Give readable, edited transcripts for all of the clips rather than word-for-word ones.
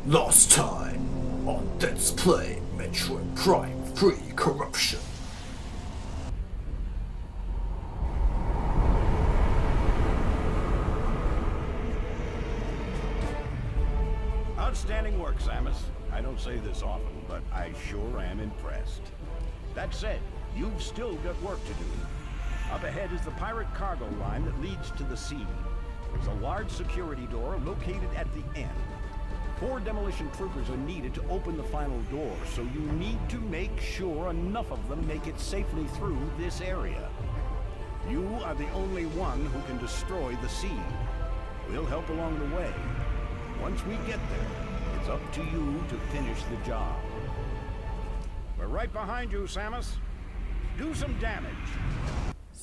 Last time on Let's Play Metroid Prime 3 Corruption. Outstanding work, Samus. I don't say this often, but I sure am impressed. That said, you've still got work to do. Up ahead is the pirate cargo line that leads to the sea. There's a large security door located at the end. 4 demolition troopers are needed to open the final door, so you need to make sure enough of them make it safely through this area. You are the only one who can destroy the seed. We'll help along the way. Once we get there, it's up to you to finish the job. We're right behind you, Samus. Do some damage.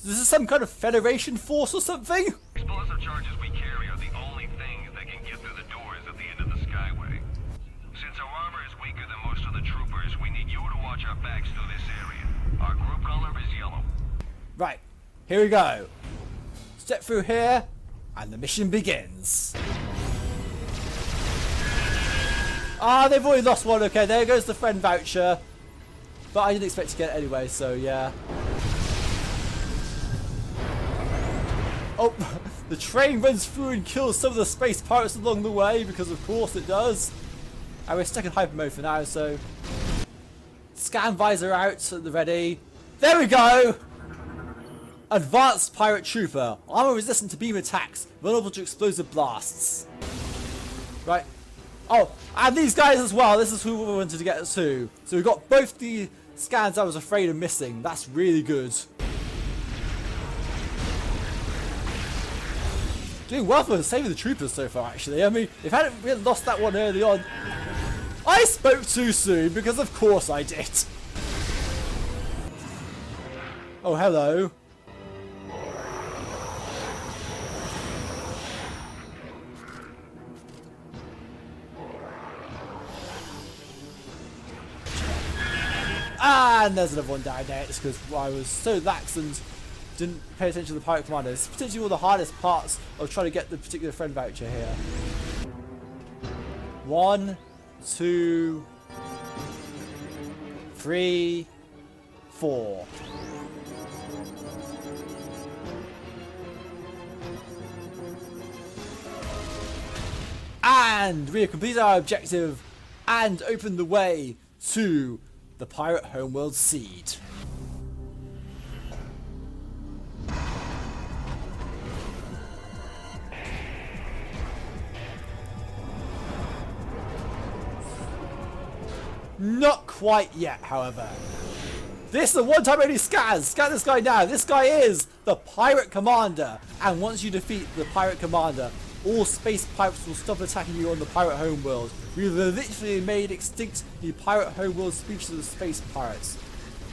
This is some kind of Federation force or something? Explosive charges we carry are the only things that can get through the doors at the end of the Skyway. Since our armor is weaker than most of the troopers, we need you to watch our backs through this area. Our group color is yellow. Right, here we go. Step through here, and the mission begins. Ah, they've already lost one. Okay, there goes the friend voucher. But I didn't expect to get it anyway, so yeah. Oh, the train runs through and kills some of the space pirates along the way, because of course it does. And we're stuck in hyper mode for now, so... Scan visor out at the ready. There we go! Advanced pirate trooper. Armor resistant to beam attacks. Vulnerable to explosive blasts. Right. Oh, and these guys as well. This is who we wanted to get to. So we've got both the scans I was afraid of missing. That's really good. Doing well for saving the troopers so far, actually. I mean, if we hadn't lost that one early on, I spoke too soon, because of course I did. Oh, hello. And there's another one down there. It's because I was so lax and didn't pay attention to the pirate commander. It's potentially one of the hardest parts of trying to get the particular friend voucher here. 1, 2, 3, 4. And we have completed our objective and opened the way to the Pirate Homeworld Seed. Not quite yet, however. This is a one-time only scan. Scan this guy now. This guy is the Pirate Commander. And once you defeat the Pirate Commander, all space pirates will stop attacking you on the Pirate Homeworld. We've literally made extinct the Pirate Homeworld species of the space pirates.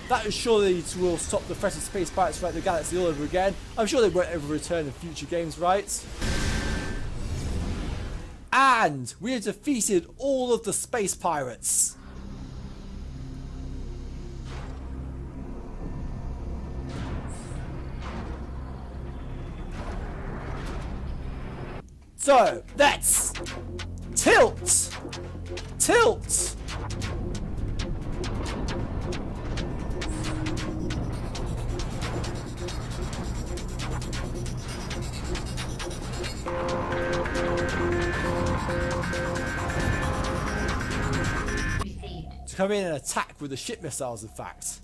That surely will stop the threat of space pirates throughout the galaxy all over again. I'm sure they won't ever return in future games, right? And we have defeated all of the space pirates. So, let's tilt! Tilt! To come in and attack with the ship missiles, in fact.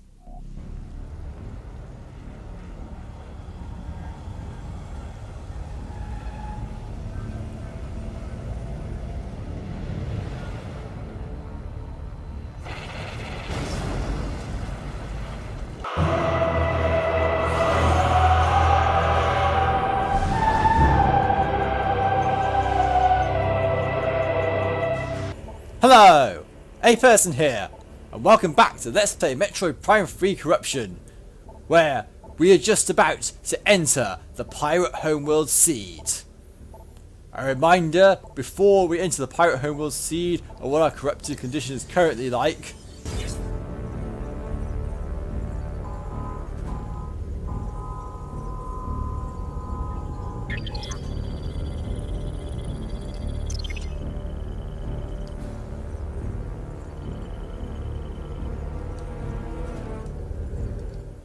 Hello, A Person here, and welcome back to Let's Play Metroid Prime 3 Corruption, where we are just about to enter the Pirate Homeworld Seed. A reminder, before we enter the Pirate Homeworld Seed, of what our corrupted condition is currently like.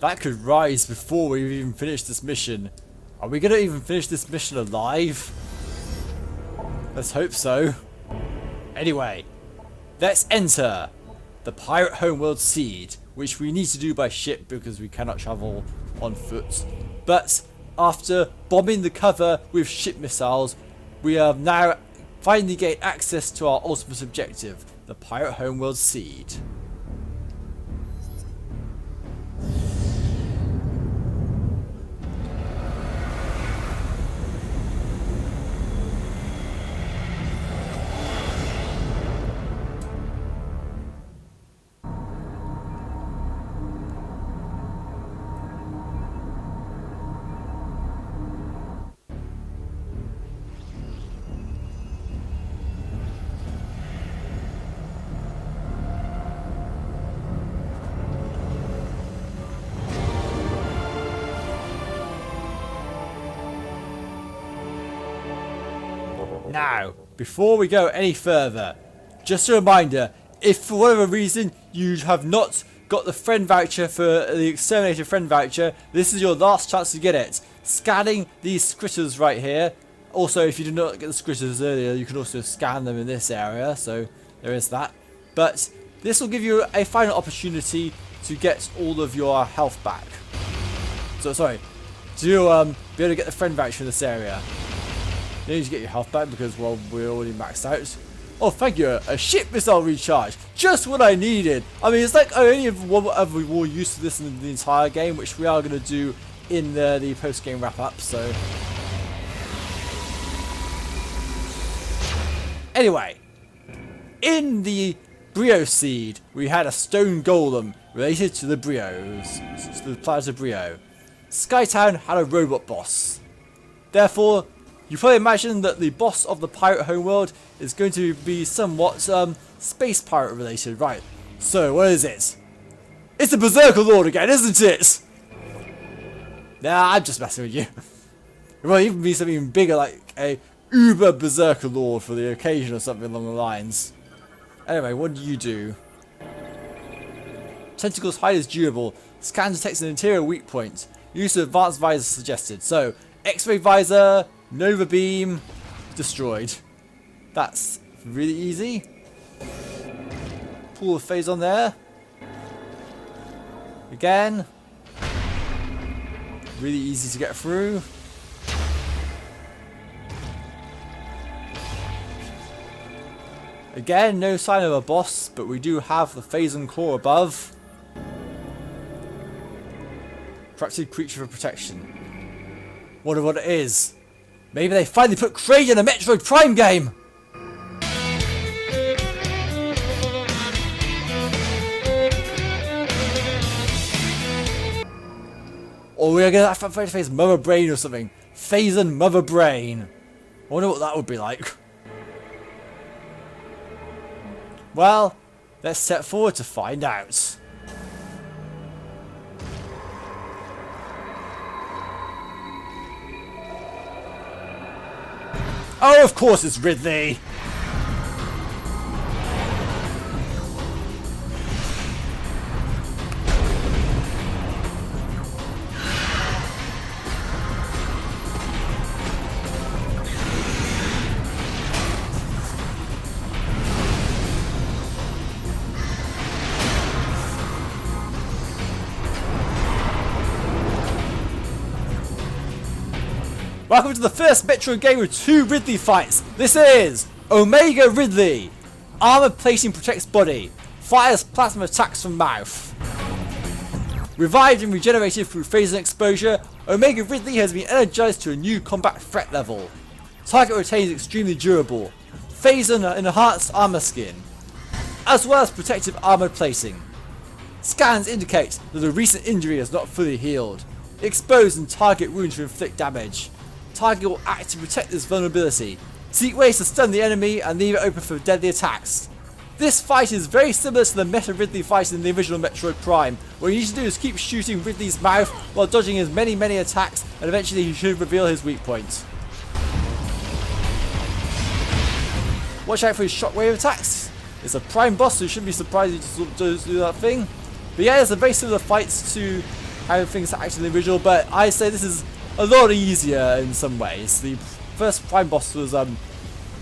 That could rise before we even finish this mission. Are we going to even finish this mission alive? Let's hope so. Anyway, let's enter the Pirate Homeworld Seed, which we need to do by ship because we cannot travel on foot. But after bombing the cover with ship missiles, we have now finally gained access to our ultimate objective, the Pirate Homeworld Seed. Now, before we go any further, just a reminder, if for whatever reason you have not got the friend voucher for the Exterminator friend voucher, this is your last chance to get it. Scanning these scritters right here. Also, if you did not get the scritters earlier, you can also scan them in this area, so there is that. But this will give you a final opportunity to get all of your health back. So, sorry, to be able to get the friend voucher in this area. You need to get your health back because, well, we're already maxed out. Oh, thank you. A ship missile recharge. Just what I needed. I mean, it's like I only have one other war used to this in the entire game, which we are going to do in the post-game wrap-up, so... Anyway, in the Brio Seed, we had a stone golem related to the Brios, to the planet of Brio. Skytown had a robot boss. Therefore, you probably imagine that the boss of the Pirate Homeworld is going to be somewhat space pirate related, right? So, what is it? It's the Berserker Lord again, isn't it? Nah, I'm just messing with you. It might even be something bigger, like a Uber Berserker Lord for the occasion or something along the lines. Anyway, what do you do? Tentacles hide is durable. Scan detects an interior weak point. Use of advanced visor suggested. So, X-ray visor, Nova beam, destroyed. That's really easy. Pull the Phazon there. Again. Really easy to get through. Again, no sign of a boss, but we do have the Phazon core above. Corrupted creature for protection. Wonder what it is. Maybe they finally put Kraid in a Metroid Prime game! Or we're gonna have to face Mother Brain or something. Phazon Mother Brain. I wonder what that would be like. Well, let's step forward to find out. Oh, of course it's Ridley! Welcome to the first Metroid game with 2 Ridley fights. This is Omega Ridley. Armor plating protects body. Fires plasma attacks from mouth. Revived and regenerated through Phazon exposure, Omega Ridley has been energized to a new combat threat level. Target retains extremely durable. Phazon enhanced armor skin, as well as protective armor plating. Scans indicate that a recent injury is not fully healed. Expose and target wounds to inflict damage. Target will act to protect this vulnerability. Seek ways to stun the enemy and leave it open for deadly attacks. This fight is very similar to the Meta Ridley fight in the original Metroid Prime. What you need to do is keep shooting Ridley's mouth while dodging his many attacks, and eventually he should reveal his weak point. Watch out for his shockwave attacks. It's a prime boss, so you shouldn't be surprised he just does do that thing. But yeah, it's a very similar fights to how things are actually in the original, but I say this is a lot easier in some ways. The first prime boss was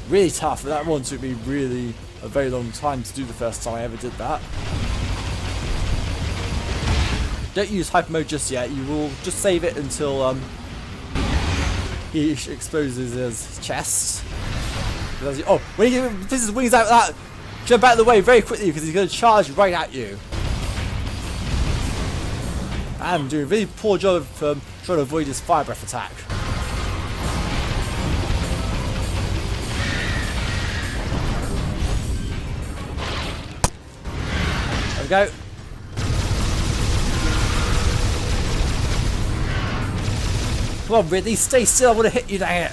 really tough, and that one took me really a very long time to do the first time I ever did that. Don't use hyper mode just yet. You will just save it until he exposes his chest. Oh, when he pisses his wings out like that, jump out of the way very quickly because he's going to charge right at you. I'm doing a really poor job of trying to avoid his fire breath attack. There we go. Come on, Ridley, stay still. I want to hit you, dang it.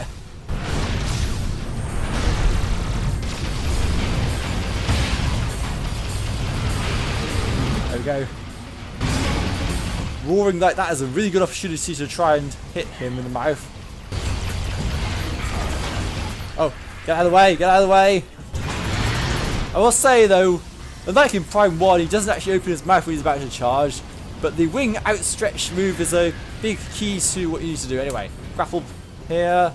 There we go. Roaring like that is a really good opportunity to try and hit him in the mouth. Oh, get out of the way, get out of the way. I will say though, unlike in Prime 1, he doesn't actually open his mouth when he's about to charge, but the wing outstretched move is a big key to what you need to do. Anyway, grapple here.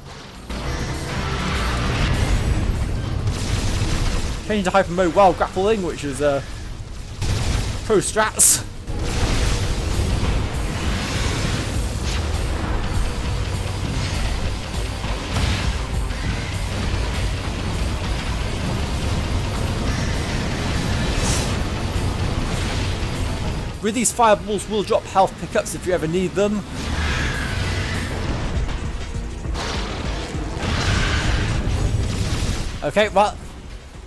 Change to hyper mode while grappling, which is pro strats. With these fireballs will drop health pickups if you ever need them. Okay, well,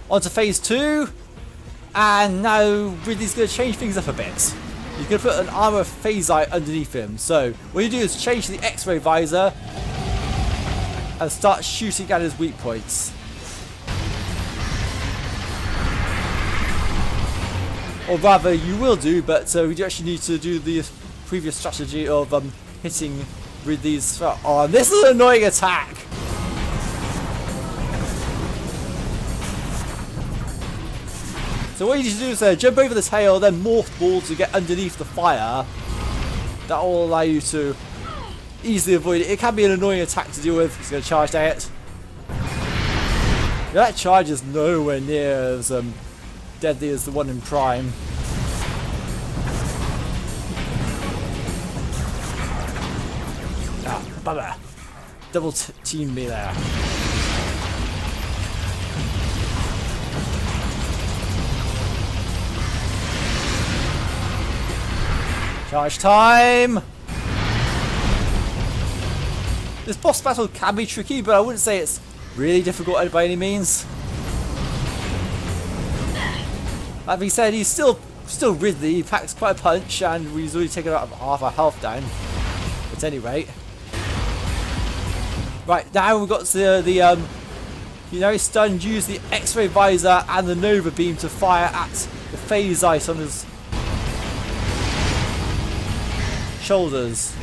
on to phase 2. And now Ridley's going to change things up a bit. He's going to put an armor phasite underneath him. So what you do is change to the X-ray visor and start shooting at his weak points. Or rather, you will do, but we do actually need to do the previous strategy of hitting Ridley's throat. Oh, this is an annoying attack! So what you need to do is jump over the tail, then morph ball to get underneath the fire. That will allow you to easily avoid it. It can be an annoying attack to deal with. He's going to charge at it. That charge is nowhere near as deadly as the one in Prime. Ah, bugger. Double team me there. Charge time! This boss battle can be tricky, but I wouldn't say it's really difficult by any means. That being said, he's still Ridley. He packs quite a punch, and he's already taken about half our health down. At any rate, right now we've got the you know, he's stunned. Use the X-ray visor and the Nova beam to fire at the phasite on his shoulders.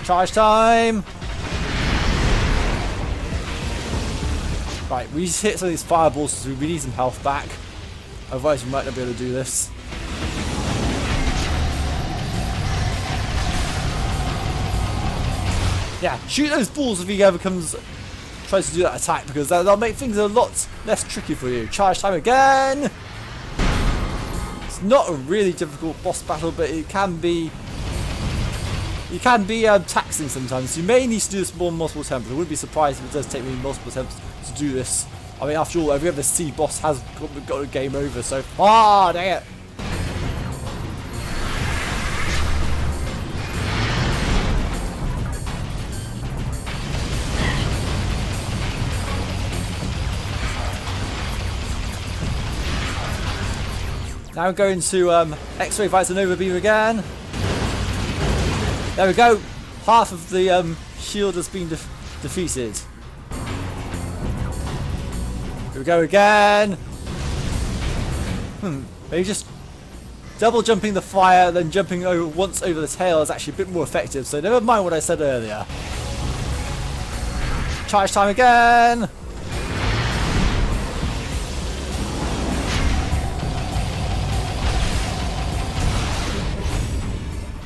Charge time! Right, we just hit some of these fireballs so we need some health back. Otherwise we might not be able to do this. Yeah, shoot those balls if he ever tries to do that attack, because that'll make things a lot less tricky for you. Charge time again! It's not a really difficult boss battle, but it can be taxing sometimes. You may need to do this more multiple attempts. I wouldn't be surprised if it does take me multiple attempts to do this. I mean, after all, every other Seed boss has got a game over so far. Dang it! Now we're going to X-ray visor Nova beam again. There we go. Half of the shield has been defeated. Here we go again. Maybe just double jumping the fire, then jumping once over the tail is actually a bit more effective. So never mind what I said earlier. Charge time again!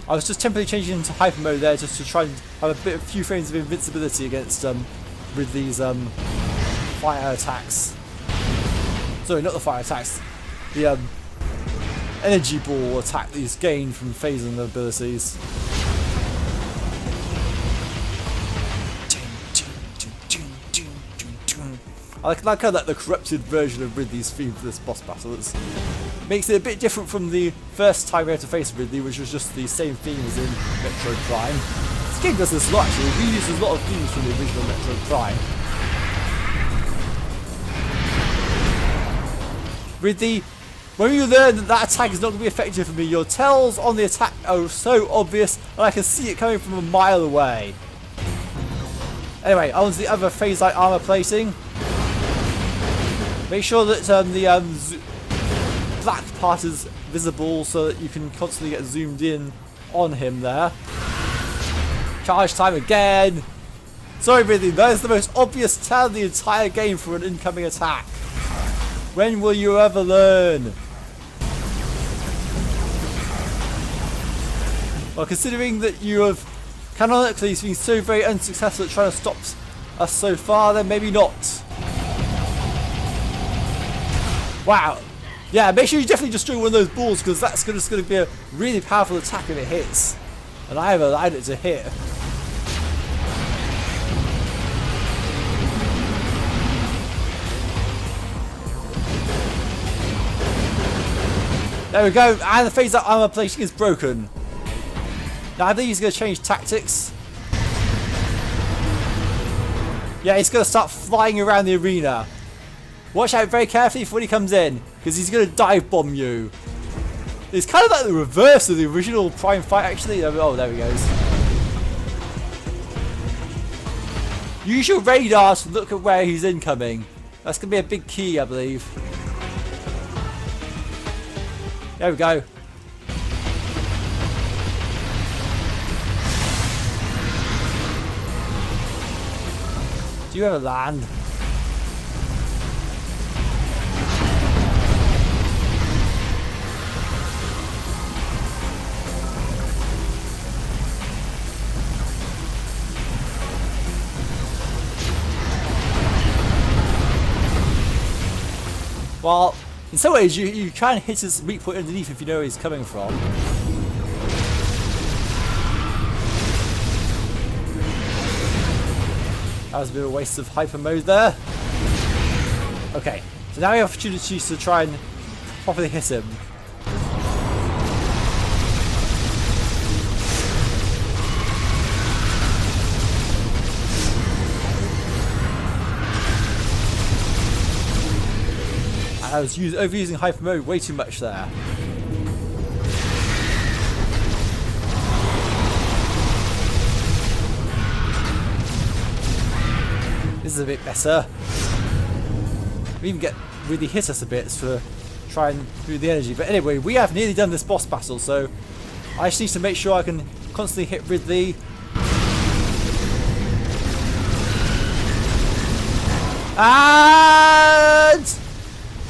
I was just temporarily changing into hyper mode there just to try and have a few frames of invincibility against Ridley's fire attacks. Sorry, not the fire attacks. The energy ball attack that he's gained from Phazon abilities. I kind of like the corrupted version of Ridley's theme for this boss battle. It makes it a bit different from the first time we had to face Ridley, which was just the same theme as in Metroid Prime. This game does this a lot actually, it reuses a lot of themes from the original Metroid Prime. Ridley, when you learn that that attack is not going to be effective for me, your tells on the attack are so obvious and I can see it coming from a mile away. Anyway, on to the other phase-like armor plating. Make sure that the black part is visible so that you can constantly get zoomed in on him there. Charge time again. Sorry Ridley, that is the most obvious tell in the entire game for an incoming attack. When will you ever learn? Well, considering that you have canonically been so very unsuccessful at trying to stop us so far, then maybe not. Wow. Yeah, make sure you definitely destroy one of those balls because that's just going to be a really powerful attack when it hits. And I have allowed it to hit. There we go, and the phase-up armor plating is broken. Now I think he's going to change tactics. Yeah, he's going to start flying around the arena. Watch out very carefully for when he comes in, because he's going to dive bomb you. It's kind of like the reverse of the original Prime fight actually. Oh, there he goes. Use your radar to look at where he's incoming. That's going to be a big key, I believe. There we go. Do you ever land? Well, in some ways you try and hit his weak point underneath if you know where he's coming from. That was a bit of a waste of hyper mode there. Okay, so now we have opportunities to try and properly hit him. I was overusing hyper mode way too much there. This is a bit better. We even get really hit us a bit for trying through the energy. But anyway, we have nearly done this boss battle, so I just need to make sure I can constantly hit Ridley. And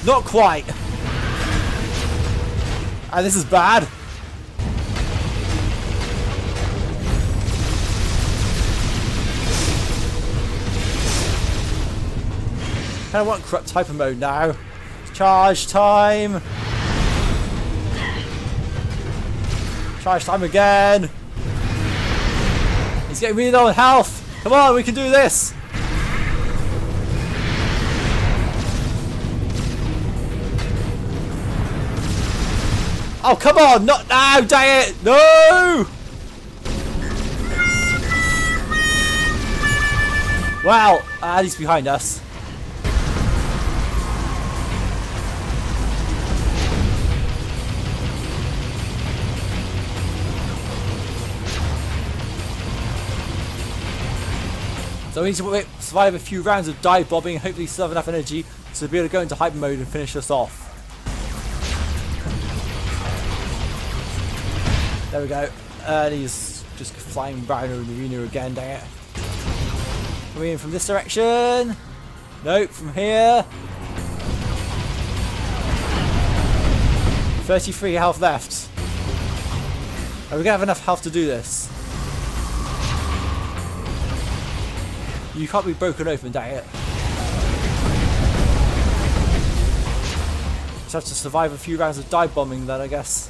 not quite. And this is bad. I want corrupt hyper mode now. Charge time. Charge time again. He's getting really low on health. Come on, we can do this. Oh, come on, not now, dang it! No! Wow, he's behind us. So we need to survive a few rounds of dive bombing, hopefully still have enough energy to be able to go into hyper mode and finish us off. There we go. And he's just flying around over the arena again, dang it. Coming in from this direction. Nope, from here. 33 health left. Are we gonna have enough health to do this? You can't be broken open, dang it. Just have to survive a few rounds of dive bombing then, I guess.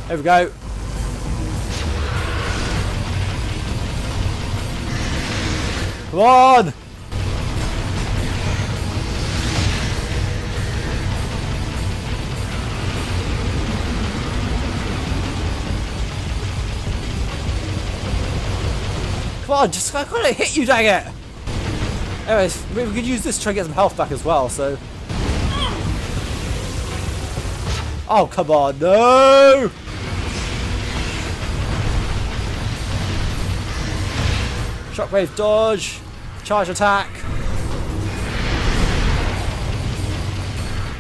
There we go. Come on! Come on, just I couldn't hit you, dang it! Anyways, maybe we could use this to try and get some health back as well, so... Oh, come on, no! Shockwave dodge, charge attack.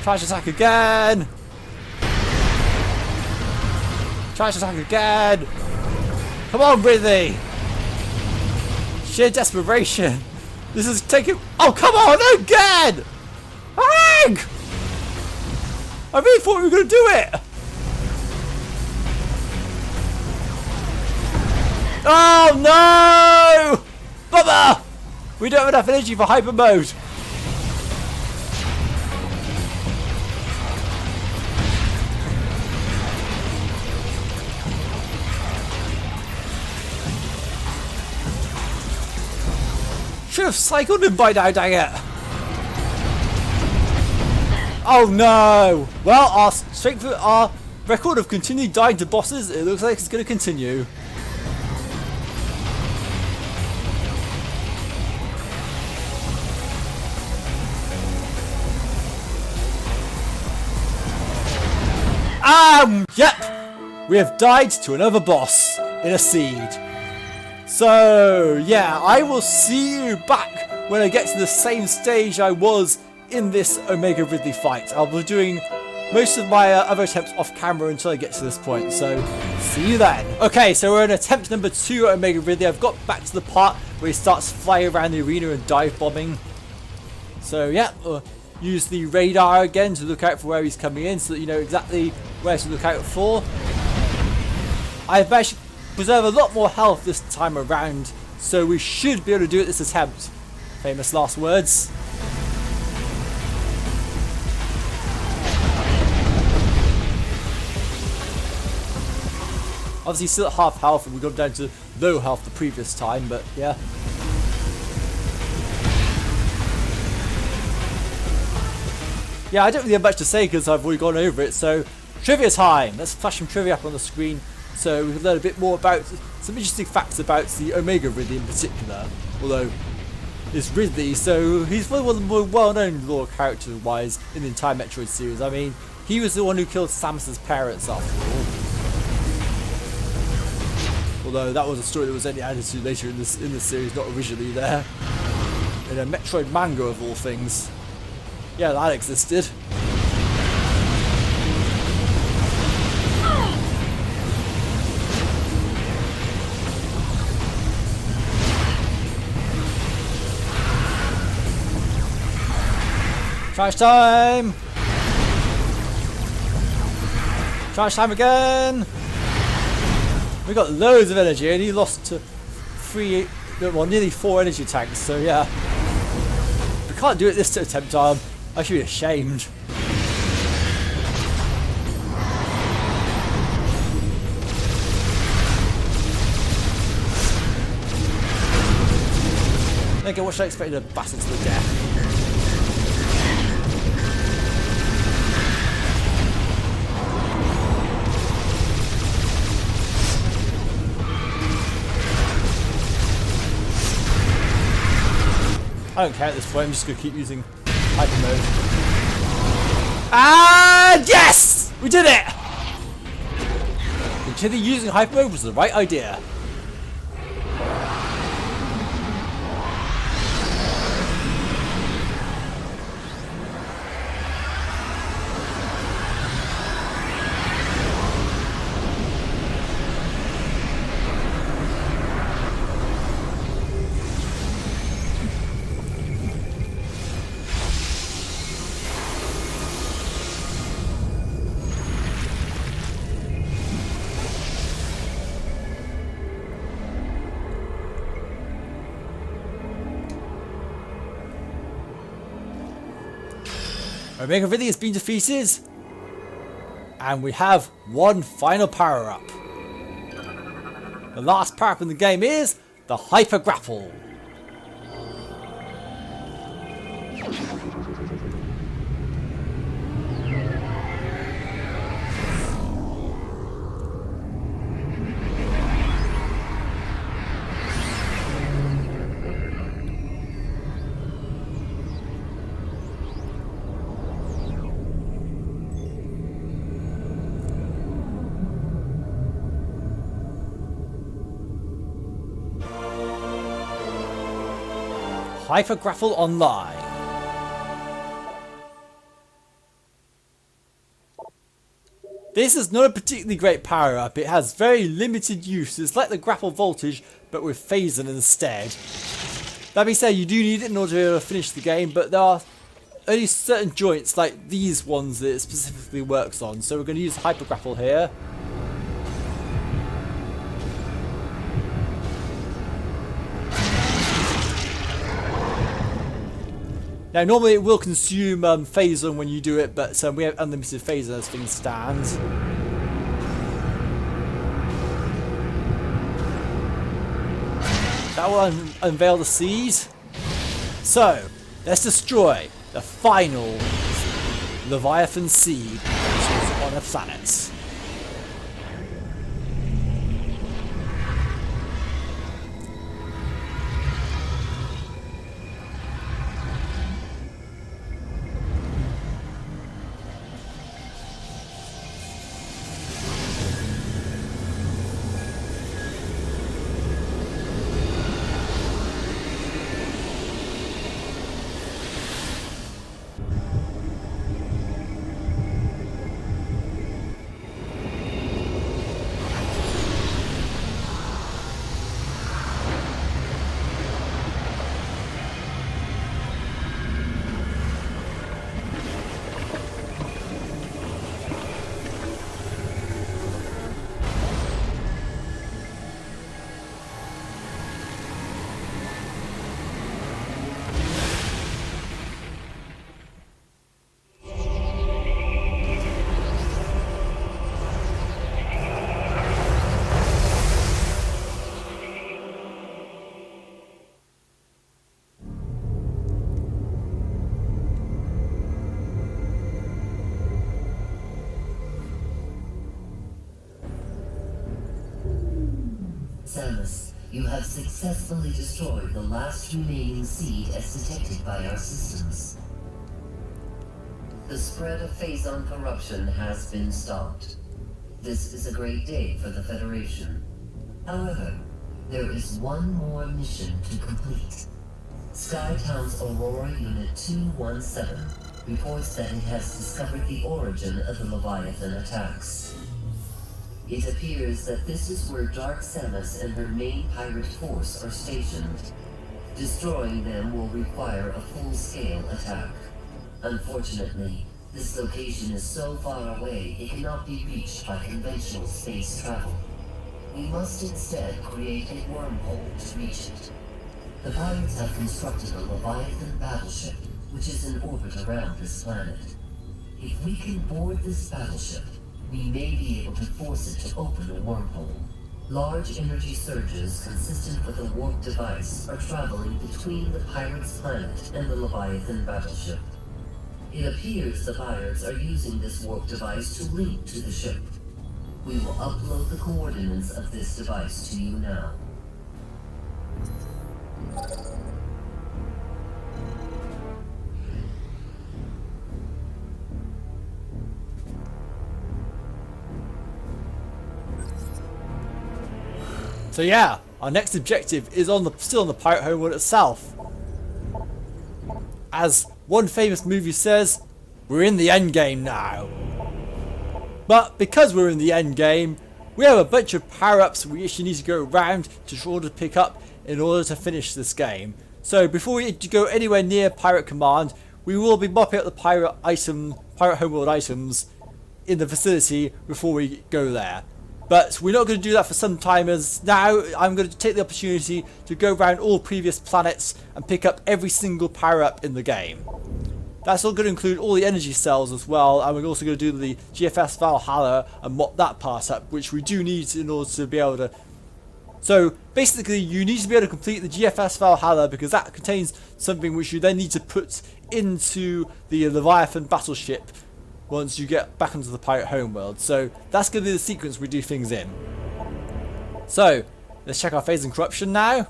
Charge attack again! Charge attack again! Come on, Ridley! Sheer desperation! This is taking... Oh, come on, again! Hang! I really thought we were going to do it! Oh, no! Bummer! We don't have enough energy for hyper mode. Should have cycled him by now, dang it! Oh no! Well, our record of continually dying to bosses, it looks like it's going to continue. Yep! We have died to another boss in a seed. So, yeah, I will see you back when I get to the same stage I was in this Omega Ridley fight. I'll be doing most of my other attempts off camera until I get to this point, so see you then. Okay, so we're in attempt number 2 at Omega Ridley. I've got back to the part where he starts flying around the arena and dive bombing. So, yeah, use the radar again to look out for where he's coming in so that you know exactly where to look out for. I've managed to preserve a lot more health this time around, so we should be able to do it this attempt. Famous last words. Obviously still at half health and we got down to low health the previous time, but yeah. Yeah, I don't really have much to say because I've already gone over it, so trivia time! Let's flash some trivia up on the screen so we can learn a bit more about some interesting facts about the Omega Ridley in particular. Although it's Ridley, so he's one of the more well-known lore character-wise in the entire Metroid series. I mean, he was the one who killed Samus's parents after all. Although that was a story that was only added to later in this series, not originally there. In a Metroid manga of all things. Yeah, that existed. Charge time! Charge time again! We got loads of energy and he lost to nearly 4 energy tanks, so yeah. If we can't do it this attempt, I should be ashamed. Okay, what should I expect to bastard to the death? I don't care at this point, I'm just going to keep using hyper mode. And yes! We did it! Continue using hyper mode was the right idea. Omega Vidi has been defeated. And we have one final power up. The last power up in the game is the Hyper Grapple. Hyper Grapple Online. This is not a particularly great power up. It has very limited use. It's like the grapple voltage but with Phazon instead. That being said, you do need it in order to be able to finish the game, but there are only certain joints like these ones that it specifically works on. So we're going to use Hyper Grapple here. Now, normally it will consume Phazon when you do it, but we have unlimited Phazon as things stand. That will unveil the seed. So, let's destroy the final Leviathan seed on a planet. Samus, you have successfully destroyed the last remaining seed as detected by our systems. The spread of Phazon Corruption has been stopped. This is a great day for the Federation. However, there is one more mission to complete. Skytown's Aurora Unit 217 reports that it has discovered the origin of the Leviathan attacks. It appears that this is where Dark Samus and her main pirate force are stationed. Destroying them will require a full-scale attack. Unfortunately, this location is so far away it cannot be reached by conventional space travel. We must instead create a wormhole to reach it. The pirates have constructed a Leviathan battleship, which is in orbit around this planet. If we can board this battleship, we may be able to force it to open a wormhole. Large energy surges consistent with a warp device are traveling between the pirates' planet and the Leviathan battleship. It appears the pirates are using this warp device to link to the ship. We will upload the coordinates of this device to you now. So yeah, our next objective is still on the Pirate Homeworld itself. As one famous movie says, we're in the end game now. But because we're in the end game, we have a bunch of power-ups we actually need to go around to order to pick up in order to finish this game. So before we go anywhere near Pirate Command, we will be mopping up the Pirate Homeworld items in the facility before we go there. But we're not going to do that for some time, as now I'm going to take the opportunity to go around all previous planets and pick up every single power-up in the game. that's all going to include all the energy cells as well, and we're also going to do the GFS Valhalla and mop that part up, which we do need in order to be able to. So basically you need to be able to complete the GFS Valhalla because that contains something which you then need to put into the Leviathan battleship once you get back into the Pirate Homeworld. So that's going to be the sequence we do things in. So let's check our Phazon Corruption now.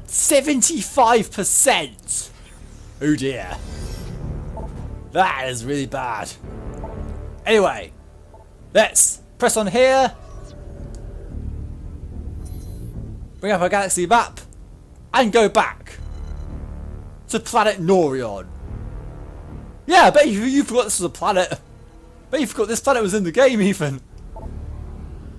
%75%! Oh dear. That is really bad. Anyway, let's press on here. Bring up our galaxy map. And go back to planet Norion. Yeah, I bet you forgot this was a planet. I bet you forgot this planet was in the game even.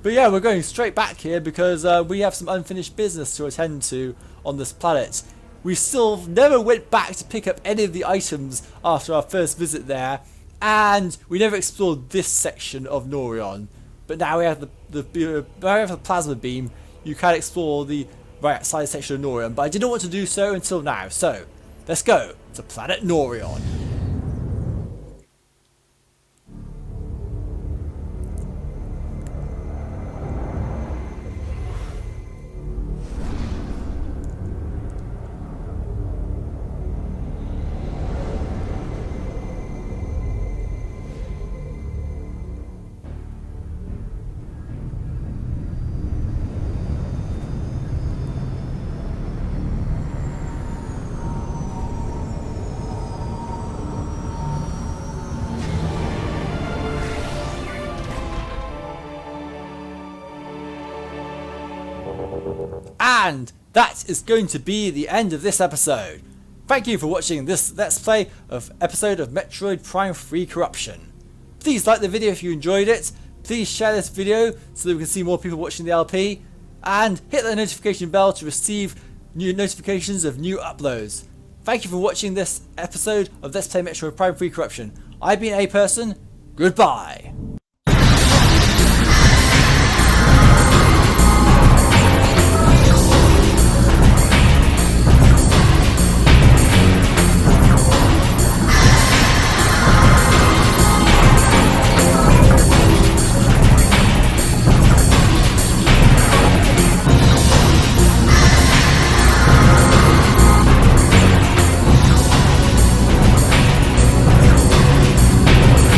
But yeah, we're going straight back here because we have some unfinished business to attend to on this planet. We still never went back to pick up any of the items after our first visit there, and we never explored this section of Norion. But now we have the plasma beam. You can explore the right side section of Norion, but I didn't want to do so until now. So let's go to planet Norion. And that is going to be the end of this episode. Thank you for watching this Let's Play of episode of Metroid Prime 3 Corruption. Please like the video if you enjoyed it. Please share this video so that we can see more people watching the LP. And hit the notification bell to receive new notifications of new uploads. Thank you for watching this episode of Let's Play Metroid Prime 3 Corruption. I've been A Person. Goodbye.